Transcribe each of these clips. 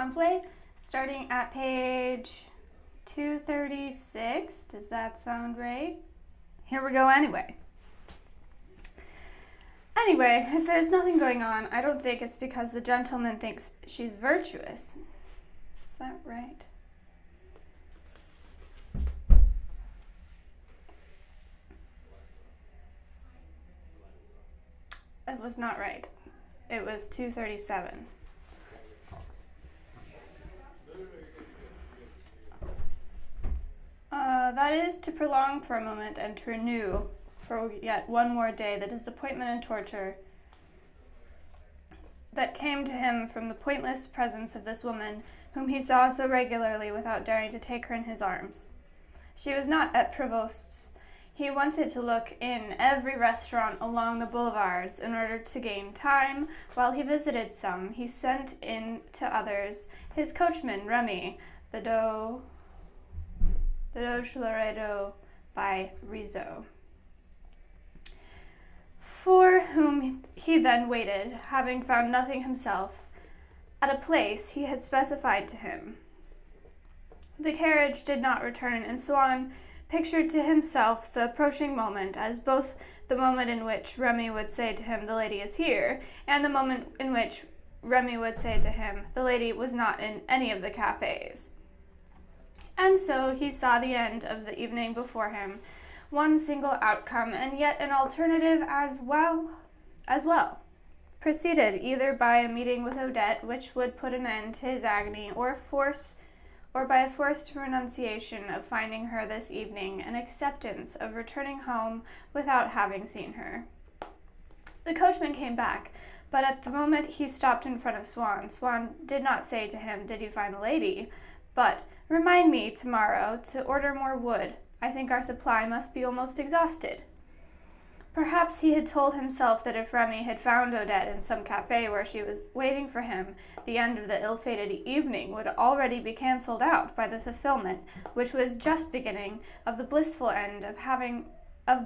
Swanns way, starting at page 236. Does that sound right? Here we go anyway. Anyway, if there's nothing going on, I don't think it's because the gentleman thinks she's virtuous. Is that right? It was not right. It was 237. That is to prolong for a moment and to renew for yet one more day the disappointment and torture that came to him from the pointless presence of this woman whom he saw so regularly without daring to take her in his arms. She was not at Proust's. He wanted to look in every restaurant along the boulevards in order to gain time. While he visited some, he sent in to others his coachman, Remy, the Doge Laredo by Rizzo, for whom he then waited, having found nothing himself, at a place he had specified to him. The carriage did not return, and Swann pictured to himself the approaching moment as both the moment in which Remy would say to him, "The lady is here," and the moment in which Remy would say to him, "The lady was not in any of the cafes." And so he saw the end of the evening before him, one single outcome, and yet an alternative as well, preceded either by a meeting with Odette, which would put an end to his agony, or by a forced renunciation of finding her this evening, an acceptance of returning home without having seen her. The coachman came back, but at the moment he stopped in front of Swann, Swann did not say to him, "Did you find the lady?" but, "Remind me tomorrow to order more wood. I think our supply must be almost exhausted." Perhaps he had told himself that if Remy had found Odette in some cafe where she was waiting for him, the end of the ill-fated evening would already be cancelled out by the fulfillment, which was just beginning, of the blissful end of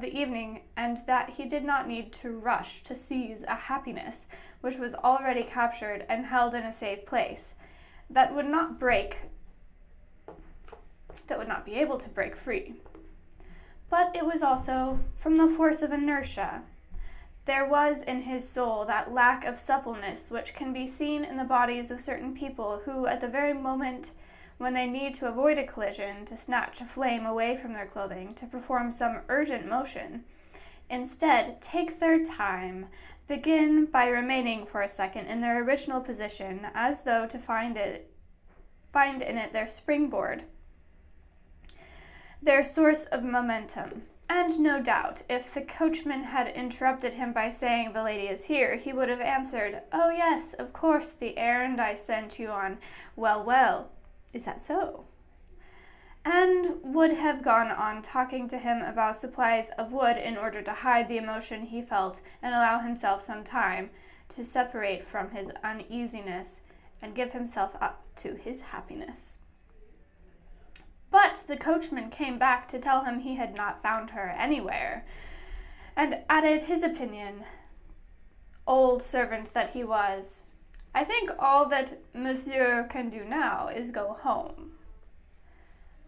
the evening, and that he did not need to rush to seize a happiness which was already captured and held in a safe place, that would not be able to break free. But it was also from the force of inertia. There was in his soul that lack of suppleness which can be seen in the bodies of certain people who, at the very moment when they need to avoid a collision, to snatch a flame away from their clothing, to perform some urgent motion, instead take their time, begin by remaining for a second in their original position, as though to find in it their springboard, their source of momentum. And no doubt, if the coachman had interrupted him by saying, "The lady is here," he would have answered, "Oh yes, of course, the errand I sent you on. Well, is that so?" and would have gone on talking to him about supplies of wood in order to hide the emotion he felt and allow himself some time to separate from his uneasiness and give himself up to his happiness. But the coachman came back to tell him he had not found her anywhere, and added his opinion, old servant that he was, "I think all that monsieur can do now is go home."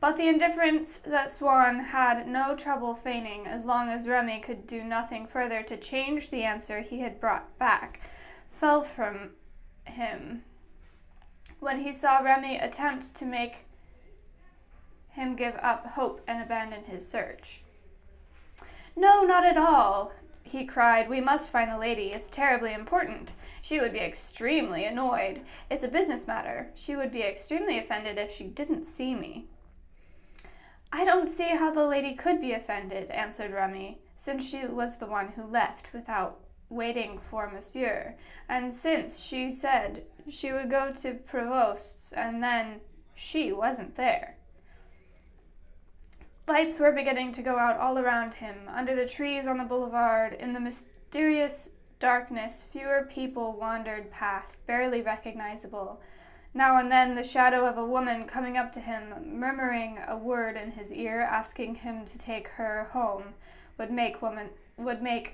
But the indifference that Swann had no trouble feigning as long as Remy could do nothing further to change the answer he had brought back, fell from him when he saw Remy attempt to make him give up hope and abandon his search. "No, not at all," he cried. "We must find the lady. It's terribly important. She would be extremely annoyed. It's a business matter. She would be extremely offended if she didn't see me." "I don't see how the lady could be offended," answered Remy, "since she was the one who left without waiting for monsieur, and since she said she would go to Proust's, and then she wasn't there." Lights were beginning to go out all around him. Under the trees on the boulevard, in the mysterious darkness, fewer people wandered past, barely recognizable. Now and then the shadow of a woman coming up to him, murmuring a word in his ear, asking him to take her home, would make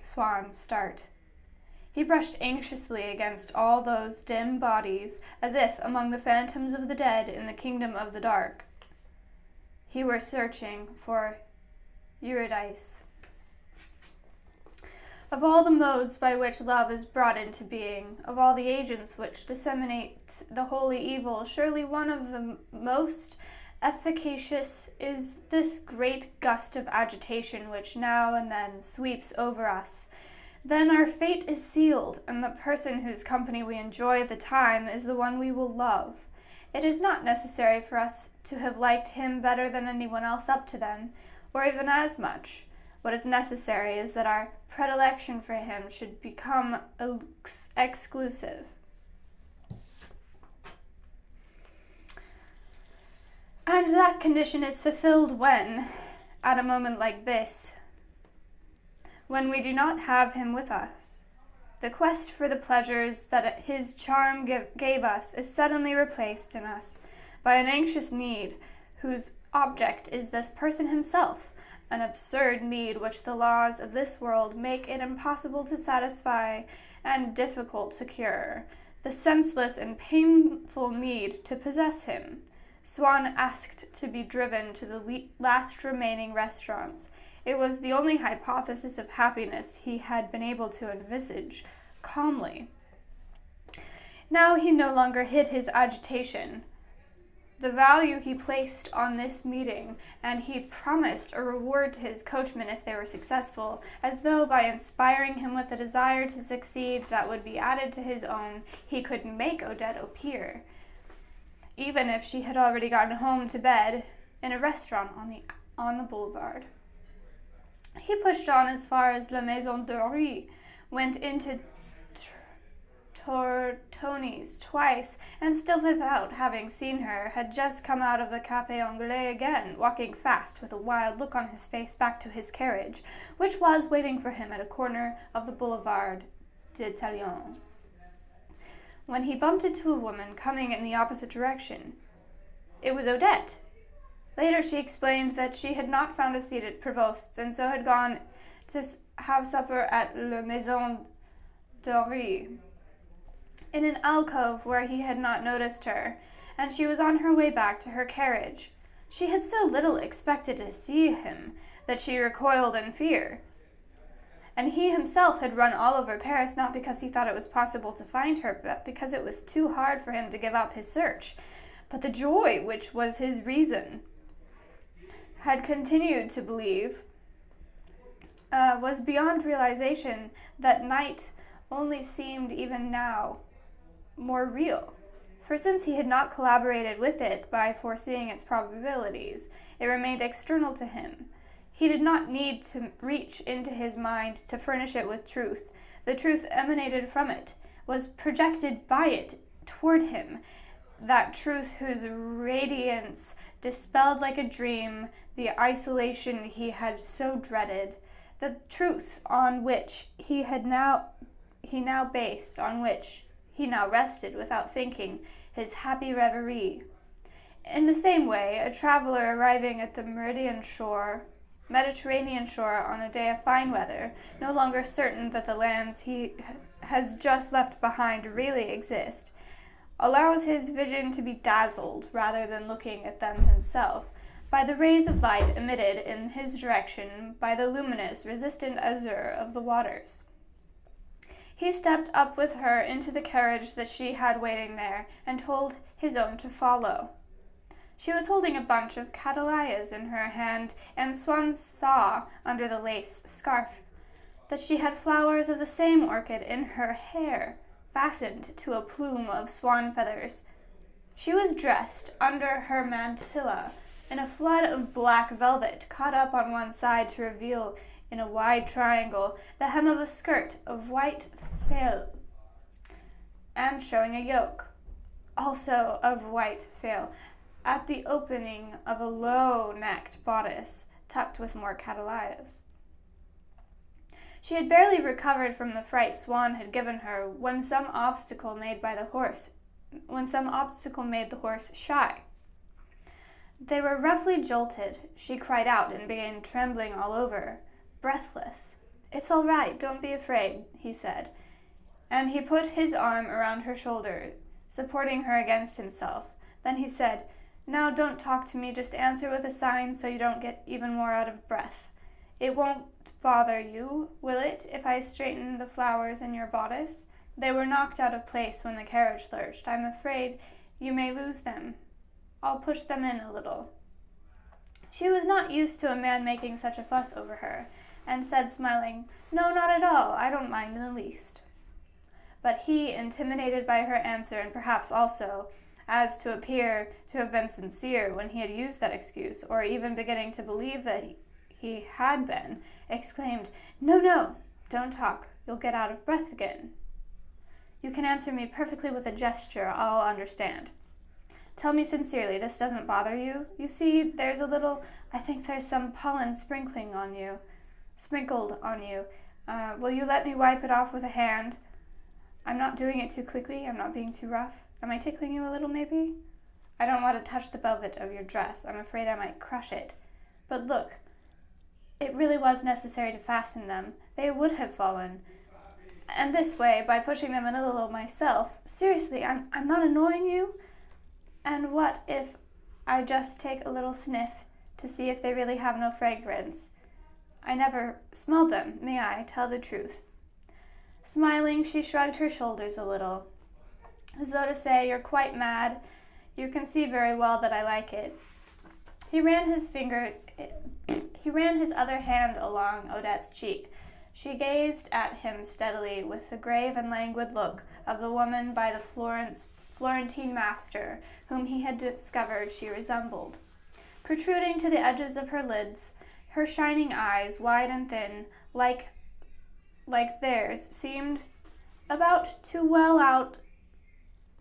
Swann start. He brushed anxiously against all those dim bodies, as if among the phantoms of the dead in the kingdom of the dark, he were searching for Eurydice. Of all the modes by which love is brought into being, of all the agents which disseminate the holy evil, surely one of the most efficacious is this great gust of agitation which now and then sweeps over us. Then our fate is sealed, and the person whose company we enjoy at the time is the one we will love. It is not necessary for us to have liked him better than anyone else up to then, or even as much. What is necessary is that our predilection for him should become exclusive. And that condition is fulfilled when, at a moment like this, when we do not have him with us, the quest for the pleasures that his charm gave us is suddenly replaced in us by an anxious need whose object is this person himself, an absurd need which the laws of this world make it impossible to satisfy and difficult to cure, the senseless and painful need to possess him. Swann asked to be driven to the last remaining restaurants. It was the only hypothesis of happiness he had been able to envisage calmly. Now he no longer hid his agitation. The value he placed on this meeting, and he promised a reward to his coachman if they were successful, as though by inspiring him with a desire to succeed that would be added to his own, he could make Odette appear, even if she had already gone home to bed, in a restaurant on the boulevard. He pushed on as far as La Maison Dorée, went into Tortoni's twice, and still without having seen her, had just come out of the Café Anglais again, walking fast with a wild look on his face back to his carriage, which was waiting for him at a corner of the Boulevard des Italiens, when he bumped into a woman coming in the opposite direction. It was Odette. Later she explained that she had not found a seat at Provost's, and so had gone to have supper at La Maison Dorée, in an alcove where he had not noticed her, and she was on her way back to her carriage. She had so little expected to see him that she recoiled in fear. And he himself had run all over Paris, not because he thought it was possible to find her, but because it was too hard for him to give up his search. But the joy, which was his reason, had continued to believe, was beyond realization. That night only seemed even now more real. For since he had not collaborated with it by foreseeing its probabilities, it remained external to him. He did not need to reach into his mind to furnish it with truth. The truth emanated from it, was projected by it toward him, that truth whose radiance dispelled like a dream the isolation he had so dreaded, the truth on which he now based, on which he now rested without thinking, his happy reverie. In the same way, a traveler arriving at the Mediterranean shore on a day of fine weather, no longer certain that the lands he has just left behind really exist, allows his vision to be dazzled, rather than looking at them himself, by the rays of light emitted in his direction by the luminous, resistant azure of the waters. He stepped up with her into the carriage that she had waiting there, and told his own to follow. She was holding a bunch of cattleyas in her hand, and Swanns saw, under the lace scarf, that she had flowers of the same orchid in her hair, fastened to a plume of swan feathers. She was dressed, under her mantilla, in a flood of black velvet, caught up on one side to reveal, in a wide triangle, the hem of a skirt of white fell, and showing a yoke, also of white fell, at the opening of a low-necked bodice, tucked with more cattleyas. She had barely recovered from the fright Swann had given her when some obstacle made the horse shy. They were roughly jolted. She cried out and began trembling all over, breathless. "It's all right, don't be afraid," he said. and he put his arm around her shoulder, supporting her against himself. Then he said, "Now don't talk to me, just answer with a sign so you don't get even more out of breath. It won't bother you, will it, if I straighten the flowers in your bodice? They were knocked out of place when the carriage lurched. I'm afraid you may lose them. I'll push them in a little." She was not used to a man making such a fuss over her, and said, smiling, "No, not at all. I don't mind in the least." But he, intimidated by her answer, and perhaps also as to appear to have been sincere when he had used that excuse, or even beginning to believe that he had been, exclaimed, "No, no, don't talk. You'll get out of breath again. You can answer me perfectly with a gesture. I'll understand. Tell me sincerely, this doesn't bother you? You see, there's a little, I think there's some pollen sprinkled on you. Will you let me wipe it off with a hand? I'm not doing it too quickly. I'm not being too rough. Am I tickling you a little, maybe? I don't want to touch the velvet of your dress. I'm afraid I might crush it. But look, it really was necessary to fasten them. They would have fallen. And this way, by pushing them in a little myself. Seriously, I'm not annoying you? And what if I just take a little sniff to see if they really have no fragrance? I never smelled them, may I tell the truth?" Smiling, she shrugged her shoulders a little, as though to say, "You're quite mad. You can see very well that I like it." He ran his other hand along Odette's cheek. She gazed at him steadily with the grave and languid look of the woman by the Florentine master whom he had discovered she resembled. Protruding to the edges of her lids, her shining eyes, wide and thin, like theirs, seemed about to well out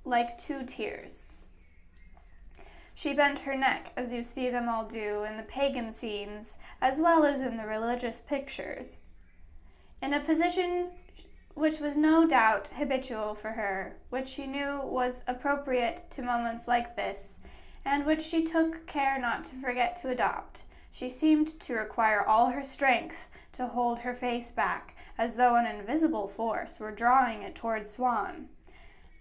like 2 tears. She bent her neck, as you see them all do in the pagan scenes, as well as in the religious pictures, in a position which was no doubt habitual for her, which she knew was appropriate to moments like this, and which she took care not to forget to adopt. She seemed to require all her strength to hold her face back, as though an invisible force were drawing it toward Swann.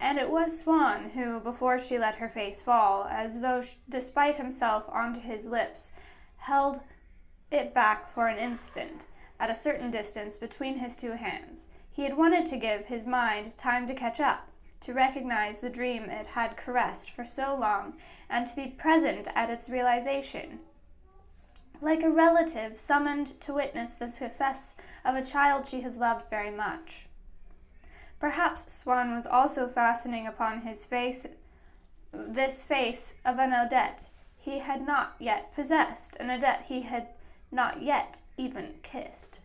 And it was Swann who, before she let her face fall, as though despite himself onto his lips, held it back for an instant, at a certain distance between his 2 hands. He had wanted to give his mind time to catch up, to recognize the dream it had caressed for so long, and to be present at its realization. Like a relative summoned to witness the success of a child she has loved very much. Perhaps Swann was also fastening upon his face this face of an Odette he had not yet possessed, an Odette he had not yet even kissed.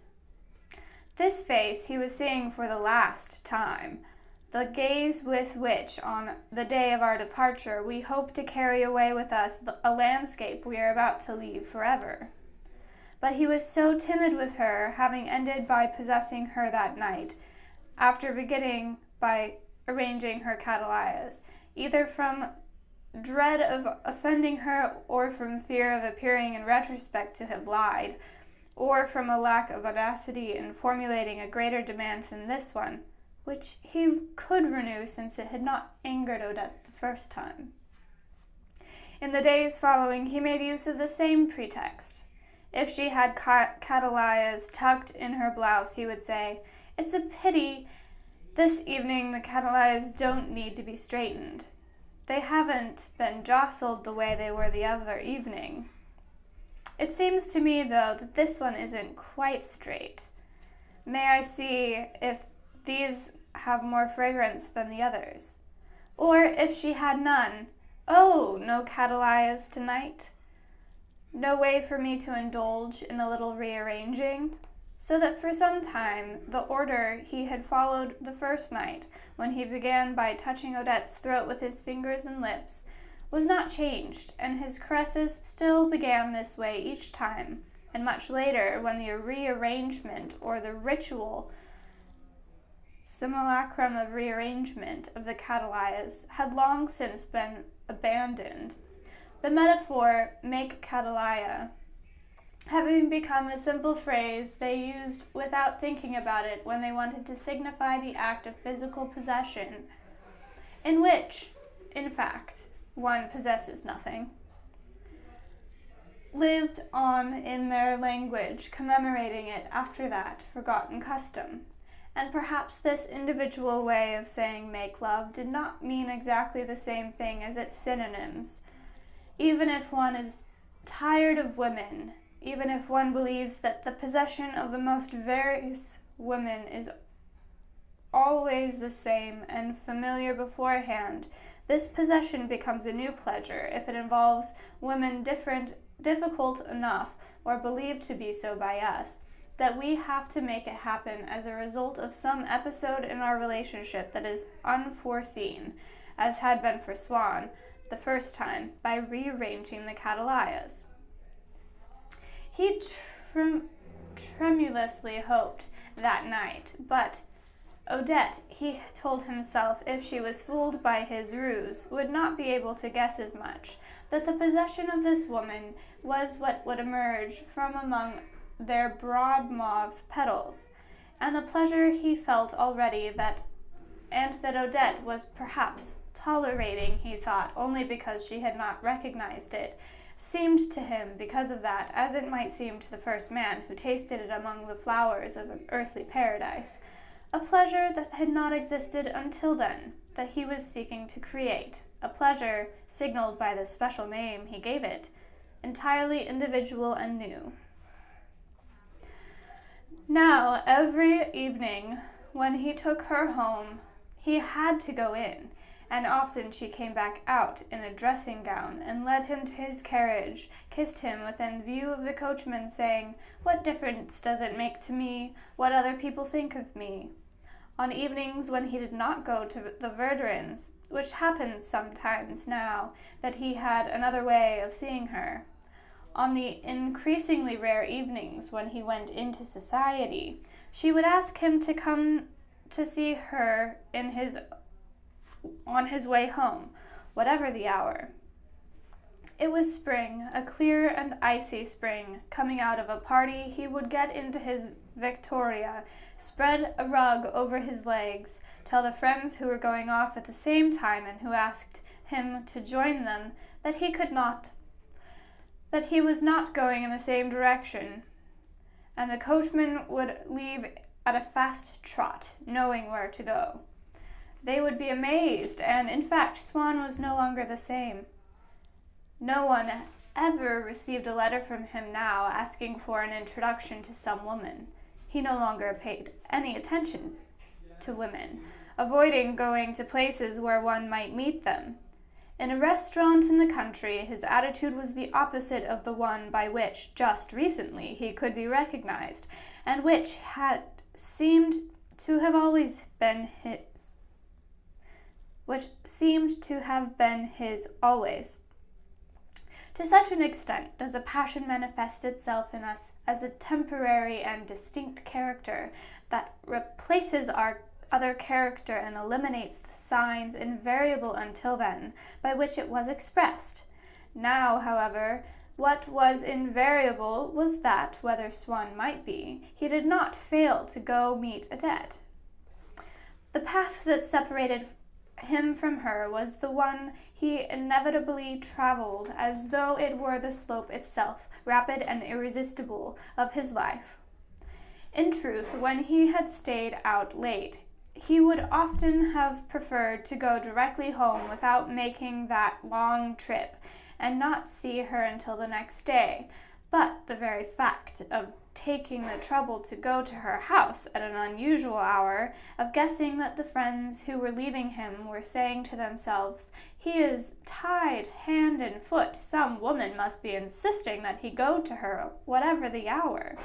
This face he was seeing for the last time, the gaze with which, on the day of our departure, we hope to carry away with us a landscape we are about to leave forever. But he was so timid with her, having ended by possessing her that night, after beginning by arranging her cattleyas, either from dread of offending her, or from fear of appearing in retrospect to have lied, or from a lack of audacity in formulating a greater demand than this one, which he could renew since it had not angered Odette the first time. In the days following, he made use of the same pretext. If she had cattleyas tucked in her blouse, he would say, "It's a pity this evening the cattleyas don't need to be straightened. They haven't been jostled the way they were the other evening. It seems to me, though, that this one isn't quite straight. May I see if these have more fragrance than the others?" Or if she had none, "Oh, no cattleyas tonight? No way for me to indulge in a little rearranging?" So that for some time the order he had followed the first night, when he began by touching Odette's throat with his fingers and lips, was not changed, and his caresses still began this way each time, and much later, when the rearrangement, or the ritual simulacrum of rearrangement of the cattleyas had long since been abandoned, the metaphor "make cattleya" having become a simple phrase they used without thinking about it when they wanted to signify the act of physical possession, in which, in fact, one possesses nothing, lived on in their language, commemorating it after that forgotten custom. And perhaps this individual way of saying make love did not mean exactly the same thing as its synonyms. Even if one is tired of women, even if one believes that the possession of the most various women is always the same and familiar beforehand, this possession becomes a new pleasure if it involves women difficult enough, or believed to be so by us, that we have to make it happen as a result of some episode in our relationship that is unforeseen, as had been for Swann the first time, by rearranging the cataleyias. He tremulously hoped that night, but Odette, he told himself, if she was fooled by his ruse, would not be able to guess as much, that the possession of this woman was what would emerge from among their broad mauve petals, and the pleasure he felt already that Odette was perhaps tolerating, he thought, only because she had not recognized it, seemed to him, because of that, as it might seem to the first man who tasted it among the flowers of an earthly paradise, a pleasure that had not existed until then, that he was seeking to create, a pleasure signaled by the special name he gave it, entirely individual and new. Now, every evening, when he took her home, he had to go in, and often she came back out in a dressing gown and led him to his carriage, kissed him within view of the coachman, saying, "What difference does it make to me what other people think of me?" On evenings when he did not go to the Verdurins, which happened sometimes now that he had another way of seeing her, on the increasingly rare evenings when he went into society, she would ask him to come to see her on his way home, whatever the hour. It was spring, a clear and icy spring, coming out of a party he would get into his Victoria, spread a rug over his legs, tell the friends who were going off at the same time and who asked him to join them that he was not going in the same direction, and the coachman would leave at a fast trot, knowing where to go. They would be amazed, and in fact Swann was no longer the same. No one ever received a letter from him now asking for an introduction to some woman. He no longer paid any attention to women, avoiding going to places where one might meet them. In a restaurant in the country, his attitude was the opposite of the one by which, just recently, he could be recognized, and which had seemed to have always been his. To such an extent does a passion manifest itself in us as a temporary and distinct character that replaces our other character and eliminates the signs invariable until then by which it was expressed. Now, however, what was invariable was that, whether Swann might be, he did not fail to go meet Odette. The path that separated him from her was the one he inevitably traveled, as though it were the slope itself, rapid and irresistible, of his life. In truth, when he had stayed out late, he would often have preferred to go directly home without making that long trip, and not see her until the next day. But the very fact of taking the trouble to go to her house at an unusual hour, of guessing that the friends who were leaving him were saying to themselves, "He is tied hand and foot, some woman must be insisting that he go to her, whatever the hour,"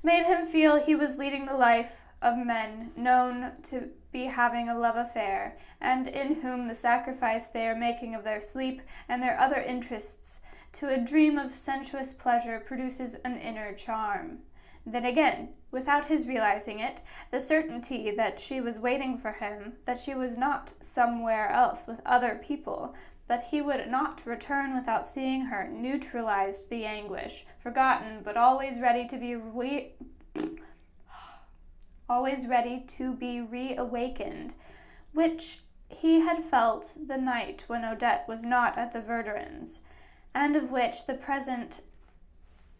made him feel he was leading the life of men known to be having a love affair, and in whom the sacrifice they are making of their sleep and their other interests to a dream of sensuous pleasure produces an inner charm. Then again, without his realizing it, the certainty that she was waiting for him, that she was not somewhere else with other people, that he would not return without seeing her neutralized the anguish, forgotten, but always ready to be reawakened, which he had felt the night when Odette was not at the Verdurins, and of which the present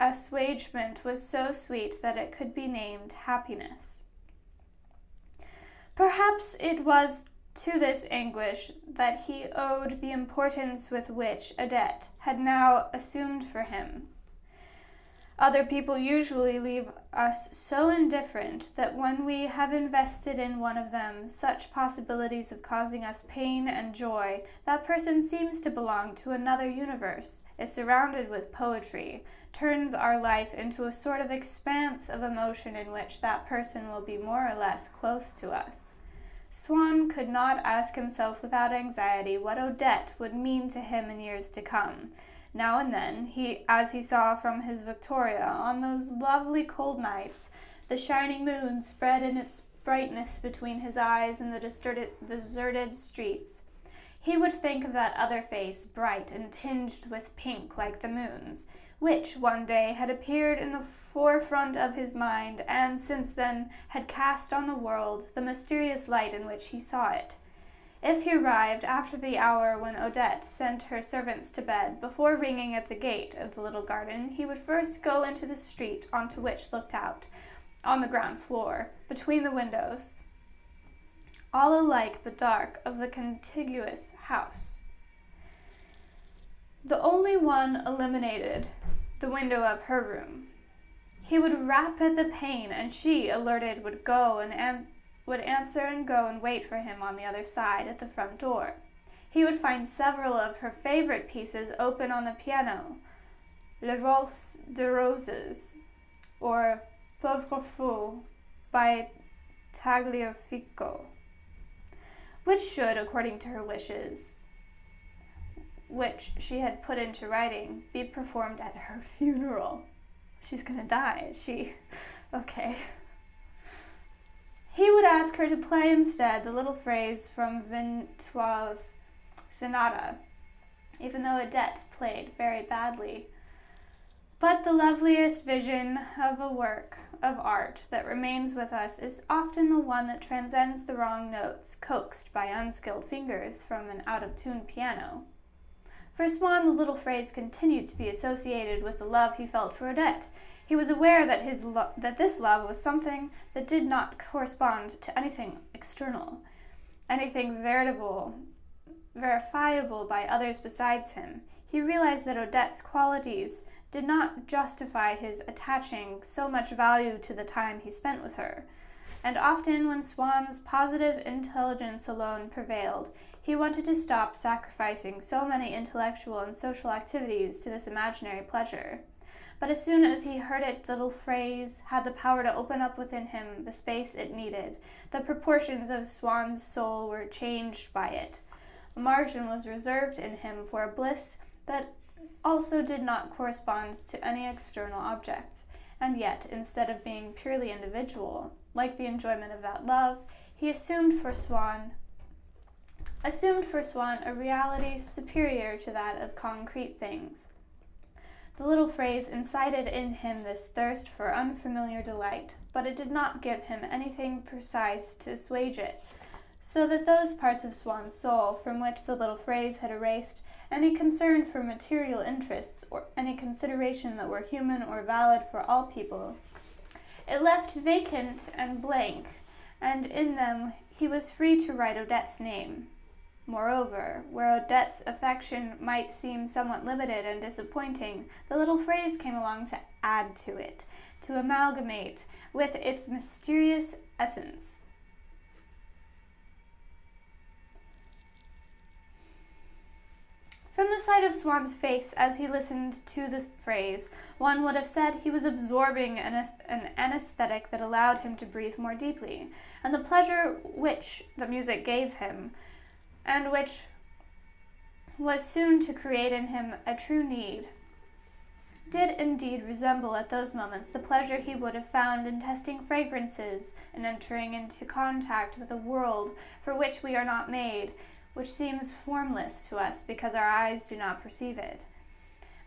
assuagement was so sweet that it could be named happiness. Perhaps it was to this anguish that he owed the importance with which Odette had now assumed for him. Other people usually leave us so indifferent that when we have invested in one of them such possibilities of causing us pain and joy, that person seems to belong to another universe, is surrounded with poetry, turns our life into a sort of expanse of emotion in which that person will be more or less close to us. Swann could not ask himself without anxiety what Odette would mean to him in years to come. Now and then, as he saw from his Victoria on those lovely cold nights, the shining moon spread in its brightness between his eyes and the deserted streets, he would think of that other face, bright and tinged with pink like the moon's, which one day had appeared in the forefront of his mind, and since then had cast on the world the mysterious light in which he saw it. If he arrived after the hour when Odette sent her servants to bed, before ringing at the gate of the little garden, he would first go into the street onto which looked out, on the ground floor, between the windows, all alike but dark, of the contiguous house. The only one illuminated, the window of her room. He would rap at the pane, and she, alerted, would answer and go and wait for him on the other side at the front door. He would find several of her favorite pieces open on the piano, Le Valse de Roses, or Pauvre Fou by Tagliafico, which should, according to her wishes, which she had put into writing, be performed at her funeral. She's gonna die, is she? Okay. He would ask her to play instead the little phrase from Vinteuil's sonata, even though Odette played very badly. But the loveliest vision of a work of art that remains with us is often the one that transcends the wrong notes coaxed by unskilled fingers from an out-of-tune piano. For Swann, the little phrase continued to be associated with the love he felt for Odette. He was aware that this love was something that did not correspond to anything external, anything verifiable by others besides him. He realized that Odette's qualities did not justify his attaching so much value to the time he spent with her. And often, when Swann's positive intelligence alone prevailed, he wanted to stop sacrificing so many intellectual and social activities to this imaginary pleasure. But as soon as he heard it, the little phrase had the power to open up within him the space it needed. The proportions of Swann's soul were changed by it. A margin was reserved in him for a bliss that also did not correspond to any external object. And yet, instead of being purely individual, like the enjoyment of that love, he assumed for Swann a reality superior to that of concrete things. The little phrase incited in him this thirst for unfamiliar delight, but it did not give him anything precise to assuage it, so that those parts of Swann's soul from which the little phrase had erased any concern for material interests or any consideration that were human or valid for all people, it left vacant and blank, and in them he was free to write Odette's name. Moreover, where Odette's affection might seem somewhat limited and disappointing, the little phrase came along to add to it, to amalgamate with its mysterious essence. From the sight of Swann's face as he listened to the phrase, one would have said he was absorbing an anesthetic that allowed him to breathe more deeply, and the pleasure which the music gave him, and which was soon to create in him a true need, did indeed resemble at those moments the pleasure he would have found in testing fragrances and entering into contact with a world for which we are not made, which seems formless to us because our eyes do not perceive it.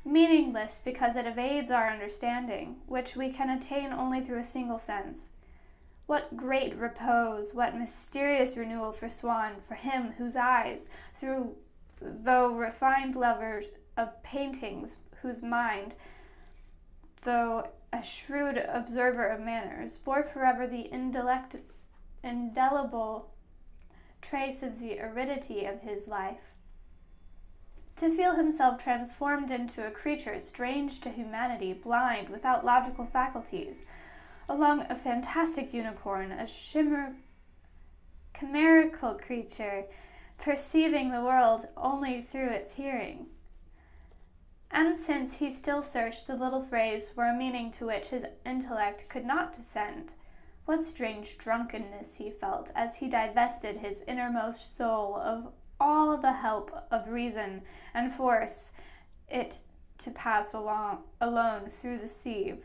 Meaningless because it evades our understanding, which we can attain only through a single sense. What great repose, what mysterious renewal for Swann, for him whose eyes, though refined lovers of paintings, whose mind, though a shrewd observer of manners, bore forever the indelible trace of the aridity of his life. To feel himself transformed into a creature strange to humanity, blind, without logical faculties, along a fantastic unicorn, a chimerical creature, perceiving the world only through its hearing. And since he still searched the little phrase for a meaning to which his intellect could not descend, what strange drunkenness he felt as he divested his innermost soul of all the help of reason and forced it to pass alone through the sieve,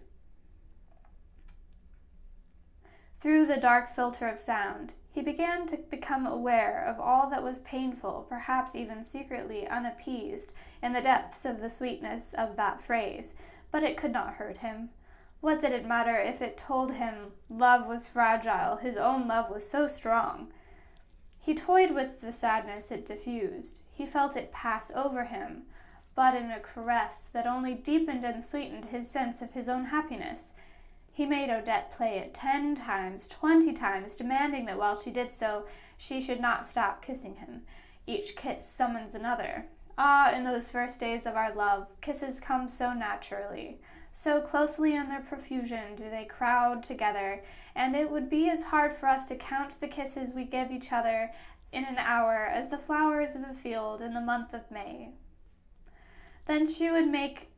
through the dark filter of sound. He began to become aware of all that was painful, perhaps even secretly unappeased, in the depths of the sweetness of that phrase, but it could not hurt him. What did it matter if it told him love was fragile, his own love was so strong? He toyed with the sadness it diffused. He felt it pass over him, but in a caress that only deepened and sweetened his sense of his own happiness. He made Odette play it 10 times, 20 times, demanding that while she did so, she should not stop kissing him. Each kiss summons another. Ah, in those first days of our love, kisses come so naturally. So closely in their profusion do they crowd together, and it would be as hard for us to count the kisses we give each other in an hour as the flowers of a field in the month of May. Then she would make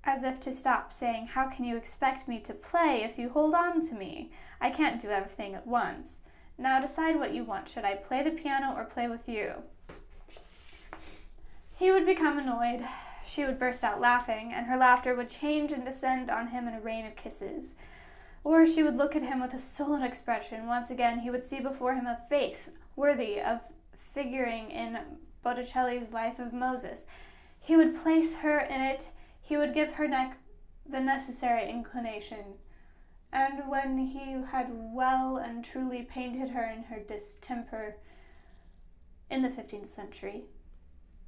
as if to stop, saying, "How can you expect me to play if you hold on to me? I can't do everything at once. Now decide what you want. Should I play the piano or play with you?" He would become annoyed. She would burst out laughing, and her laughter would change and descend on him in a rain of kisses. Or she would look at him with a sullen expression. Once again he would see before him a face worthy of figuring in Botticelli's Life of Moses. He would place her in it. He would give her the necessary inclination. And when he had well and truly painted her in her distemper in the 15th century,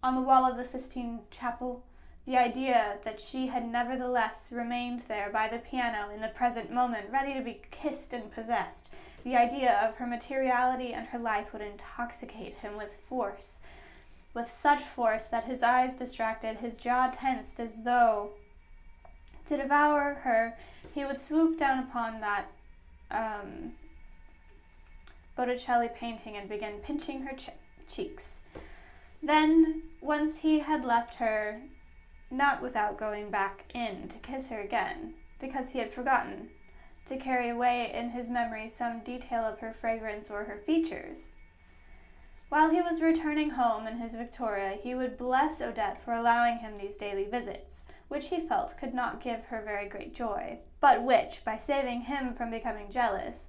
on the wall of the Sistine Chapel, the idea that she had nevertheless remained there by the piano in the present moment, ready to be kissed and possessed, the idea of her materiality and her life would intoxicate him with force, with such force that his eyes distracted, his jaw tensed as though to devour her. He would swoop down upon that Botticelli painting and begin pinching her cheeks. Then, once he had left her, not without going back in to kiss her again, because he had forgotten to carry away in his memory some detail of her fragrance or her features. While he was returning home in his Victoria, he would bless Odette for allowing him these daily visits, which he felt could not give her very great joy, but which, by saving him from becoming jealous,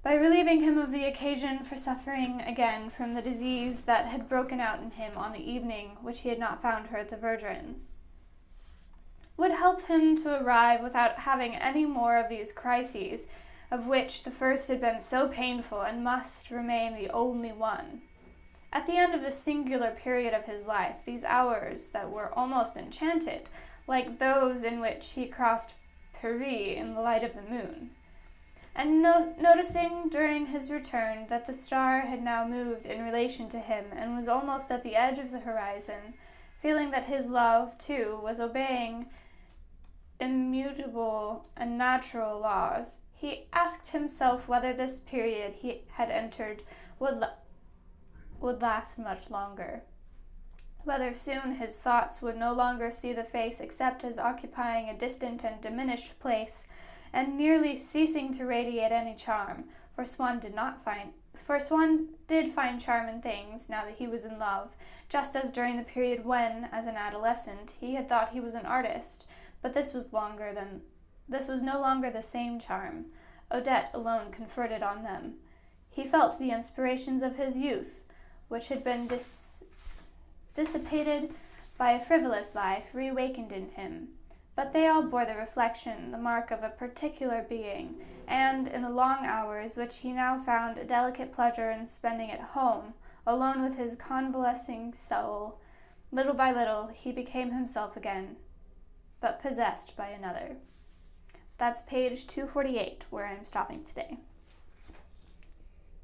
by relieving him of the occasion for suffering again from the disease that had broken out in him on the evening which he had not found her at the Verdurins, would help him to arrive without having any more of these crises, of which the first had been so painful and must remain the only one. At the end of this singular period of his life, these hours that were almost enchanted, like those in which he crossed Paris in the light of the moon, and noticing during his return that the star had now moved in relation to him and was almost at the edge of the horizon, feeling that his love, too, was obeying immutable and natural laws, he asked himself whether this period he had entered would last much longer, whether soon his thoughts would no longer see the face except as occupying a distant and diminished place, and nearly ceasing to radiate any charm, for Swann did find charm in things now that he was in love, just as during the period when, as an adolescent, he had thought he was an artist, but this was no longer the same charm. Odette alone conferred it on them. He felt the inspirations of his youth. which had been dissipated by a frivolous life, reawakened in him. But they all bore the reflection, the mark of a particular being, and in the long hours which he now found a delicate pleasure in spending at home, alone with his convalescing soul, little by little he became himself again, but possessed by another. That's page 248, where I'm stopping today.